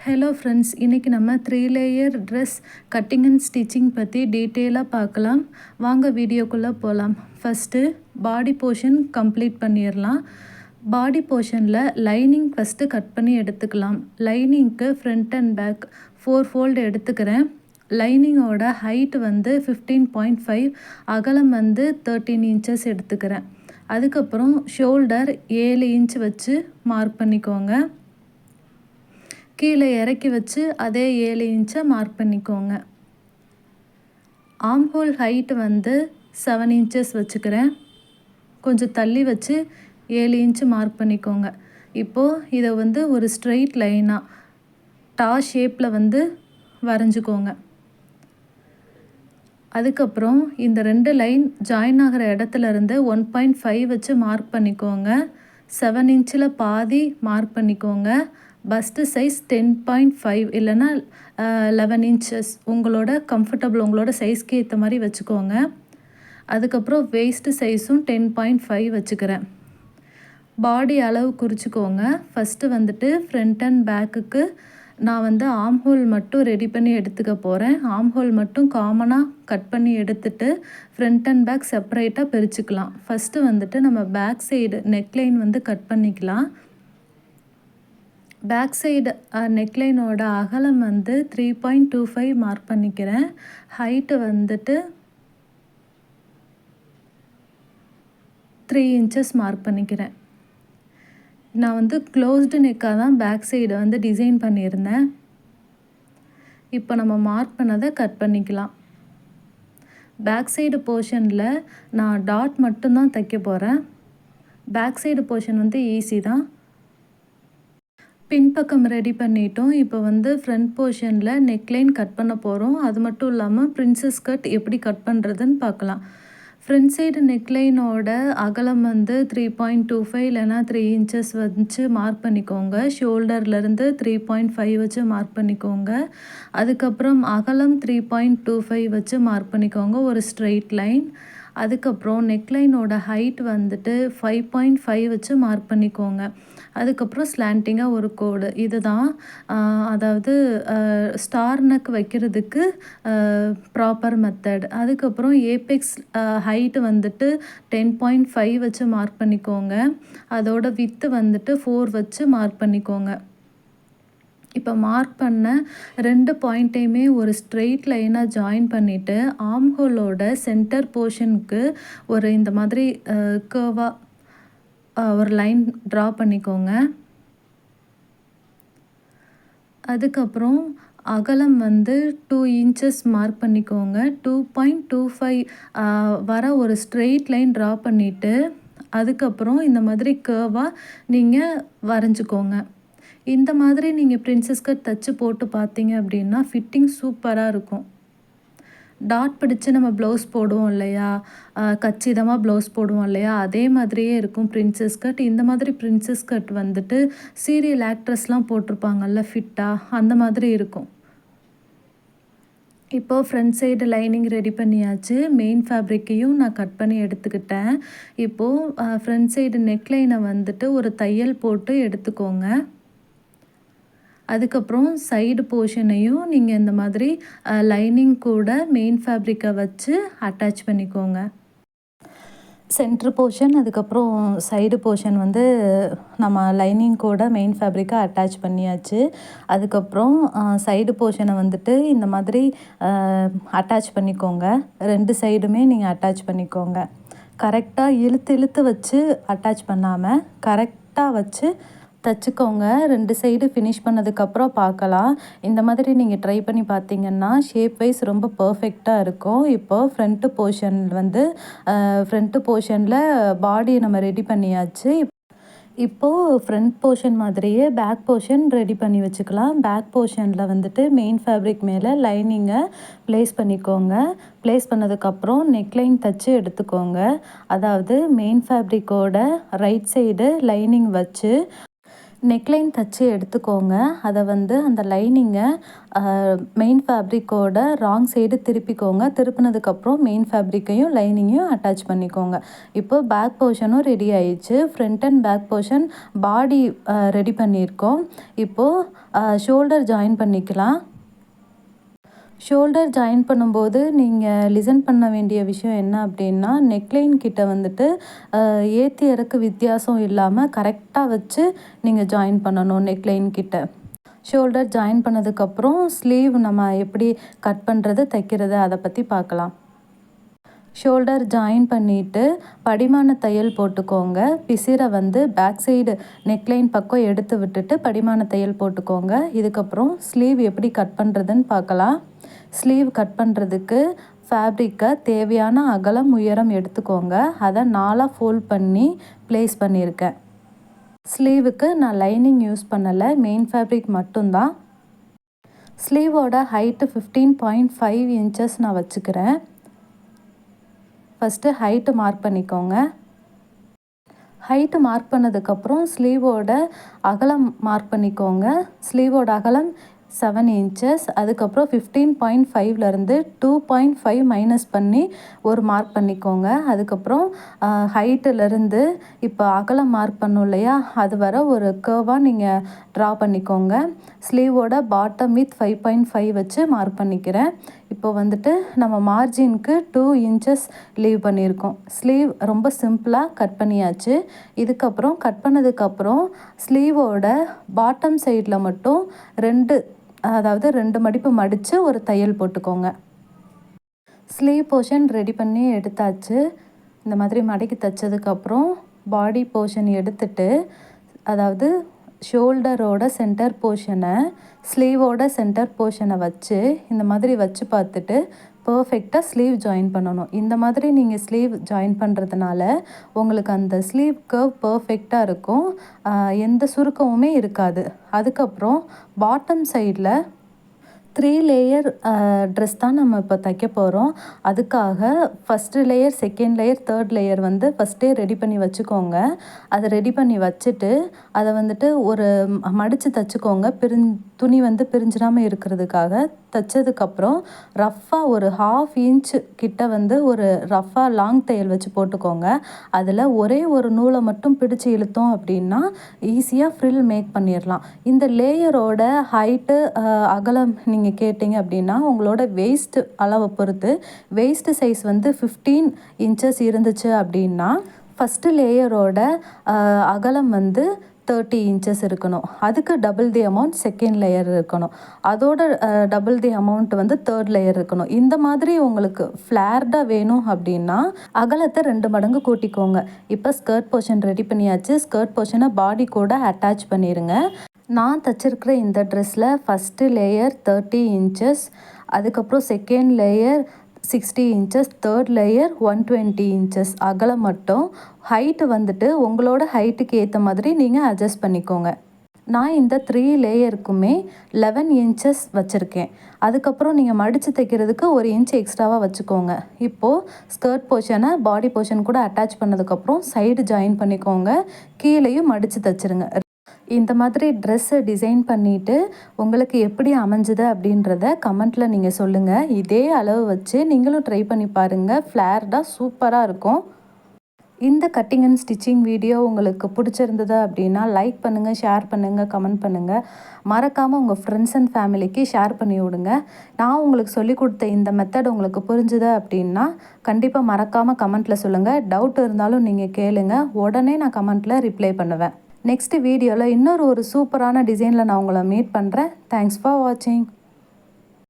Hello friends, இன்றைக்கி நம்ம 3 layer dress cutting and stitching பற்றி டீட்டெயிலாக பார்க்கலாம். வாங்க வீடியோக்குள்ளே போகலாம். ஃபஸ்ட்டு பாடி போர்ஷன் கம்ப்ளீட் பண்ணிடலாம். பாடி போர்ஷனில் லைனிங் ஃபஸ்ட்டு கட் பண்ணி எடுத்துக்கலாம். லைனிங்க்கு ஃப்ரண்ட் அண்ட் பேக் 4 ஃபோல்டு எடுத்துக்கிறேன். லைனிங்கோட ஹைட் வந்து 15.5, அகலம் வந்து 13 இன்ச்சஸ் எடுத்துக்கிறேன். அதுக்கப்புறம் ஷோல்டர் 7 இன்ச் வச்சு மார்க் பண்ணிக்கோங்க. கீழே இறக்கி வச்சு அதே 7 இன்ச்சை மார்க் பண்ணிக்கோங்க. ஆம்ஹோல் ஹைட்டு வந்து 7 இன்ச்சஸ் வச்சுக்கிறேன். கொஞ்சம் தள்ளி வச்சு 7 இன்ச்சு மார்க் பண்ணிக்கோங்க. இப்போது இதை வந்து ஒரு ஸ்ட்ரெயிட் லைனாக டா ஷேப்பில் வந்து வரைஞ்சிக்கோங்க. அதுக்கப்புறம் இந்த 2 லைன் ஜாயின் ஆகிற இடத்துலேருந்து 1.5 வச்சு மார்க் பண்ணிக்கோங்க. 7 இன்ச்சில் பாதி மார்க் பண்ணிக்கோங்க. பஸ்ட்டு சைஸ் 10.5 இல்லைன்னா 11 இன்ச்சஸ் உங்களோட கம்ஃபர்டபுள், உங்களோட சைஸ்க்கு ஏற்ற மாதிரி வச்சுக்கோங்க. அதுக்கப்புறம் வேஸ்ட்டு சைஸும் 10.5 வச்சுக்கிறேன். பாடி அளவு குறிச்சிக்கோங்க. ஃபஸ்ட்டு வந்துட்டு ஃப்ரண்ட் அண்ட் பேக்குக்கு நான் வந்து ஆம்ஹோல் மட்டும் ரெடி பண்ணி எடுத்துக்க போகிறேன். ஆம்ஹோல் மட்டும் காமனாக கட் பண்ணி எடுத்துட்டு ஃப்ரண்ட் அண்ட் பேக் செப்பரேட்டாக பிரிச்சுக்கலாம். ஃபஸ்ட்டு வந்துட்டு நம்ம பேக் சைடு நெக்லைன் வந்து கட் பண்ணிக்கலாம். பேக் சைடு நெக்லைனோட அகலம் வந்து 3.25 மார்க் பண்ணிக்கிறேன். ஹைட்டு வந்துட்டு 3 இன்ச்சஸ் மார்க் பண்ணிக்கிறேன். நான் வந்து க்ளோஸ்டு நெக்காக தான் பேக் சைடு வந்து டிசைன் பண்ணியிருந்தேன். இப்போ நம்ம மார்க் பண்ணதை கட் பண்ணிக்கலாம். பேக் சைடு போர்ஷனில் நான் டாட் மட்டும்தான் தைக்க போகிறேன். பேக் சைடு போர்ஷன் வந்து ஈஸி தான். பின்பக்கம் ரெடி பண்ணிட்டோம். இப்போ வந்து ஃப்ரண்ட் போர்ஷனில் நெக்லைன் கட் பண்ண போகிறோம். அது மட்டும் இல்லாமல் பிரின்சஸ் கட் எப்படி கட் பண்ணுறதுன்னு பார்க்கலாம். ஃப்ரண்ட் சைடு நெக்லைனோட அகலம் வந்து 3.25 இல்லைனா 3 இன்ச்சஸ் வச்சு மார்க் பண்ணிக்கோங்க. ஷோல்டர்லேருந்து 3.5 வச்சு மார்க் பண்ணிக்கோங்க. அதுக்கப்புறம் அகலம் 3.25 வச்சு மார்க் பண்ணிக்கோங்க, ஒரு ஸ்ட்ரெயிட் லைன். அதுக்கப்புறம் நெக்லைனோட ஹைட் வந்துட்டு 5.5 வச்சு மார்க் பண்ணிக்கோங்க. அதுக்கப்புறம் ஸ்லாண்டிங்காக ஒரு கோடு. இதுதான் அதாவது ஸ்டார் நெக் வைக்கிறதுக்கு ப்ராப்பர் மெத்தட். அதுக்கப்புறம் ஏபெக்ஸ் ஹைட்டு வந்துட்டு 10.5 வச்சு மார்க் பண்ணிக்கோங்க. அதோட வித்து வந்துட்டு 4 வச்சு மார்க் பண்ணிக்கோங்க. இப்போ மார்க் பண்ண 2 பாயிண்ட்டையுமே ஒரு ஸ்ட்ரெயிட் லைனாக ஜாயின் பண்ணிவிட்டு ஆம்ஹோலோட சென்டர் போர்ஷனுக்கு ஒரு இந்த மாதிரி கர்வாக ஒரு லைன் ட்ரா பண்ணிக்கோங்க. அதுக்கப்புறம் அகலம் வந்து 2 இன்ச்சஸ் மார்க் பண்ணிக்கோங்க. 2.25 வர ஒரு ஸ்ட்ரெயிட் லைன் ட்ரா பண்ணிவிட்டு அதுக்கப்புறம் இந்த மாதிரி கர்வாக நீங்கள் வரைஞ்சிக்கோங்க. இந்த மாதிரி நீங்கள் பிரின்சஸ் கட் தைச்சி போட்டு பார்த்தீங்க அப்படின்னா ஃபிட்டிங் சூப்பராக இருக்கும். டாட் பிடிச்சி நம்ம ப்ளவுஸ் போடுவோம் இல்லையா, கச்சிதமாக ப்ளவுஸ் போடுவோம் இல்லையா, அதே மாதிரியே இருக்கும் பிரின்சஸ் கட். இந்த மாதிரி பிரின்சஸ் கட் வந்துட்டு சீரியல் ஆக்ட்ரஸ்லாம் போட்டிருப்பாங்கல்ல ஃபிட்டாக, அந்த மாதிரி இருக்கும். இப்போது ஃப்ரண்ட் சைடு லைனிங் ரெடி பண்ணியாச்சு. மெயின் ஃபேப்ரிக்கையும் நான் கட் பண்ணி எடுத்துக்கிட்டேன். இப்போது ஃப்ரண்ட் சைடு நெக்லைனை வந்துட்டு ஒரு தையல் போட்டு எடுத்துக்கோங்க. அதுக்கப்புறம் சைடு போர்ஷனையும் நீங்கள் இந்த மாதிரி லைனிங் கூட மெயின் ஃபேப்ரிக்கை வச்சு அட்டாச் பண்ணிக்கோங்க. சென்ட்ரு போர்ஷன் அதுக்கப்புறம் சைடு போர்ஷன் வந்து நம்ம லைனிங் கூட மெயின் ஃபேப்ரிக்கை அட்டாச் பண்ணியாச்சு. அதுக்கப்புறம் சைடு போர்ஷனை வந்துட்டு இந்த மாதிரி அட்டாச் பண்ணிக்கோங்க. 2 சைடுமே நீங்கள் அட்டாச் பண்ணிக்கோங்க. கரெக்டாக இழுத்து வச்சு அட்டாச் பண்ணாமல் கரெக்டாக வச்சு தைச்சிக்கோங்க. 2 சைடு ஃபினிஷ் பண்ணதுக்கப்புறம் பார்க்கலாம். இந்த மாதிரி நீங்கள் ட்ரை பண்ணி பார்த்தீங்கன்னா ஷேப் வைஸ் ரொம்ப பர்ஃபெக்டாக இருக்கும். இப்போது ஃப்ரண்ட்டு போர்ஷனில் பாடியை நம்ம ரெடி பண்ணியாச்சு. இப்போது ஃப்ரண்ட் போர்ஷன் மாதிரியே பேக் போர்ஷன் ரெடி பண்ணி வச்சுக்கலாம். பேக் போர்ஷனில் வந்துட்டு மெயின் ஃபேப்ரிக் மேலே லைனிங்கை ப்ளேஸ் பண்ணிக்கோங்க. ப்ளேஸ் பண்ணதுக்கப்புறம் நெக்லைன் தைச்சி எடுத்துக்கோங்க. அதாவது மெயின் ஃபேப்ரிக்கோட ரைட் சைடு லைனிங் வச்சு நெக்லைன் தச்சு எடுத்துக்கோங்க. அதை வந்து அந்த லைனிங்கை மெயின் ஃபேப்ரிக்கோட ராங் சைடு திருப்பிக்கோங்க. திருப்பினதுக்கப்புறம் மெயின் ஃபேப்ரிக்கையும் லைனிங்கையும் அட்டாச் பண்ணிக்கோங்க. இப்போ பேக் போர்ஷனும் ரெடி ஆயிடுச்சு. Front and back portion body ready பண்ணியிருக்கோம். இப்போது ஷோல்டர் ஜாயின் பண்ணிக்கலாம். ஷோல்டர் ஜாயின் பண்ணும்போது நீங்கள் லிசன் பண்ண வேண்டிய விஷயம் என்ன அப்படின்னா, நெக்லைன் கிட்ட வந்துட்டு ஏற்றி இறக்கு வித்தியாசம் இல்லாமல் கரெக்டாக வச்சு நீங்கள் ஜாயின் பண்ணணும் நெக்லைன் கிட்ட. ஷோல்டர் ஜாயின் பண்ணதுக்கப்புறம் ஸ்லீவ் நம்ம எப்படி கட் பண்ணுறது தைக்கிறது அதை பற்றி பார்க்கலாம். ஷோல்டர் ஜாயின் பண்ணிவிட்டு படிமான தையல் போட்டுக்கோங்க. பிசிரை வந்து பேக் சைடு நெக்லைன் பக்கம் எடுத்து விட்டுட்டு படிமான தையல் போட்டுக்கோங்க. இதுக்கப்புறம் ஸ்லீவ் எப்படி கட் பண்ணுறதுன்னு பார்க்கலாம். ஸ்லீவ் கட் பண்ணுறதுக்கு ஃபேப்ரிக்கை தேவையான அகலம் உயரம் எடுத்துக்கோங்க. அதை 4 ஃபோல்ட் பண்ணி ப்ளேஸ் பண்ணியிருக்கேன். ஸ்லீவுக்கு நான் லைனிங் யூஸ் பண்ணலை, மெயின் ஃபேப்ரிக் மட்டும்தான். ஸ்லீவோட ஹைட்டு 15.5 இன்ச்சஸ் நான் வச்சுக்கிறேன். ஃபஸ்ட்டு ஹைட்டு மார்க் பண்ணிக்கோங்க. ஹைட்டு மார்க் பண்ணதுக்கப்புறம் ஸ்லீவோட அகலம் மார்க் பண்ணிக்கோங்க. ஸ்லீவோட அகலம் 7 இன்ச்சஸ். அதுக்கப்புறம் 15.5லேருந்து 2.5 மைனஸ் பண்ணி ஒரு மார்க் பண்ணிக்கோங்க. அதுக்கப்புறம் ஹைட்டிலேருந்து இப்போ அகலம் மார்க் பண்ணோம் இல்லையா, அது வர ஒரு கர்வாக நீங்கள் ட்ரா பண்ணிக்கோங்க. ஸ்லீவோட பாட்டம் வித் 5.5 வச்சு மார்க் பண்ணிக்கிறேன். இப்போ வந்துட்டு நம்ம மார்ஜினுக்கு 2 இன்ச்சஸ் லீவ் பண்ணியிருக்கோம். ஸ்லீவ் ரொம்ப சிம்பிளாக கட் பண்ணியாச்சு. இதுக்கப்புறம் கட் பண்ணதுக்கப்புறம் ஸ்லீவோட பாட்டம் சைடில் மட்டும் 2 மடிப்பு மடித்து ஒரு தையல் போட்டுக்கோங்க. ஸ்லீவ் போர்ஷன் ரெடி பண்ணி எடுத்தாச்சு. இந்த மாதிரி மடக்கி தைச்சதுக்கப்புறம் பாடி போர்ஷன் எடுத்துட்டு, அதாவது ஷோல்டரோட சென்டர் போர்ஷனை ஸ்லீவோட சென்டர் போர்ஷனை வச்சு இந்த மாதிரி வச்சு பார்த்துட்டு பர்ஃபெக்டாக ஸ்லீவ் ஜாயின் பண்ணணும். இந்த மாதிரி நீங்கள் ஸ்லீவ் ஜாயின் பண்ணுறதுனால உங்களுக்கு அந்த ஸ்லீவ் கர்வ் பர்ஃபெக்டாக இருக்கும். எந்த சுருக்கமுமே இருக்காது. அதுக்கப்புறம் பாட்டம் சைடில் 3 லேயர் ட்ரெஸ் தான் நம்ம இப்போ தைக்க போகிறோம். அதுக்காக first layer, second layer, third layer வந்து ஃபஸ்ட்டே ரெடி பண்ணி வச்சுக்கோங்க. அதை ரெடி பண்ணி வச்சுட்டு அதை வந்துட்டு ஒரு மடித்து தைச்சிக்கோங்க. துணி வந்து பிரிஞ்சிடாமல் இருக்கிறதுக்காக. தைச்சதுக்கப்புறம் ரஃப்பாக ஒரு 1/2 இன்ச்சு கிட்ட வந்து ஒரு ரஃப்பாக லாங் தையல் வச்சு போட்டுக்கோங்க. அதில் ஒரே ஒரு நூலை மட்டும் பிடிச்சி இழுத்தோம் அப்படின்னா ஈஸியாக ஃப்ரில் மேக் பண்ணிடலாம். இந்த லேயரோட ஹைட்டு அகலம் நீங்கள் கேட்டிங்க அப்படின்னா உங்களோட வெயிஸ்ட் அளவை பொறுத்து, வெயிஸ்ட் சைஸ் வந்து 15 இன்ச்சஸ் இருந்துச்சு அப்படின்னா ஃபஸ்ட்டு லேயரோட அகலம் வந்து 30 இன்ச்சஸ் இருக்கணும். அதுக்கு double the amount second layer இருக்கணும். அதோட டபுள் தி அமௌண்ட் வந்து தேர்ட் லேயர் இருக்கணும். இந்த மாதிரி உங்களுக்கு ஃப்ளேர்டாக வேணும் அப்படின்னா அகலத்தை 2 மடங்கு கூட்டிக்கோங்க. இப்போ ஸ்கர்ட் போர்ஷன் ரெடி பண்ணியாச்சு. ஸ்கர்ட் போர்ஷனை பாடி கூட அட்டாச் பண்ணிடுங்க. நான் தைச்சிருக்கிற இந்த ட்ரெஸ்ஸில் ஃபஸ்ட்டு லேயர் 30 இன்ச்சஸ், அதுக்கப்புறம் second layer 60 inches, third layer 120 inches அகலம் மட்டும். ஹைட்டு வந்துட்டு உங்களோட ஹைட்டுக்கு ஏற்ற மாதிரி நீங்கள் அட்ஜஸ்ட் பண்ணிக்கோங்க. நான் இந்த 3 லேயருக்குமே 11 இன்ச்சஸ் வச்சுருக்கேன். அதுக்கப்புறம் நீங்கள் மடித்து தைக்கிறதுக்கு 1 இன்ச் எக்ஸ்ட்ராவாக வச்சுக்கோங்க. இப்போது ஸ்கர்ட் போர்ஷனை பாடி போர்ஷன் கூட அட்டாச் பண்ணதுக்கப்புறம் சைடு ஜாயின் பண்ணிக்கோங்க. கீழேயும் மடித்து தைச்சிருங்க. இந்த மாதிரி ட்ரெஸ்ஸை டிசைன் பண்ணிவிட்டு உங்களுக்கு எப்படி அமைஞ்சுது அப்படின்றத கமெண்ட்டில் நீங்கள் சொல்லுங்கள். இதே அளவு வச்சு நீங்களும் ட்ரை பண்ணி பாருங்கள். ஃப்ளேர்டாக சூப்பராக இருக்கும். இந்த கட்டிங் அண்ட் ஸ்டிச்சிங் வீடியோ உங்களுக்கு பிடிச்சிருந்தது அப்படின்னா லைக் பண்ணுங்கள், ஷேர் பண்ணுங்கள், கமெண்ட் பண்ணுங்கள். மறக்காமல் உங்கள் ஃப்ரெண்ட்ஸ் அண்ட் ஃபேமிலிக்கு ஷேர் பண்ணி விடுங்க. நான் உங்களுக்கு சொல்லிக் கொடுத்த இந்த மெத்தட் உங்களுக்கு புரிஞ்சுது அப்படின்னா கண்டிப்பாக மறக்காமல் கமெண்ட்டில் சொல்லுங்கள். டவுட் இருந்தாலும் நீங்கள் கேளுங்க, உடனே நான் கமெண்ட்டில் ரிப்ளை பண்ணுவேன். நெக்ஸ்ட் வீடியோவில் இன்னொரு சூப்பரான டிசைனில் நான் உங்களை மீட் பண்ணுறேன். தேங்க்ஸ் ஃபார் வாட்சிங்.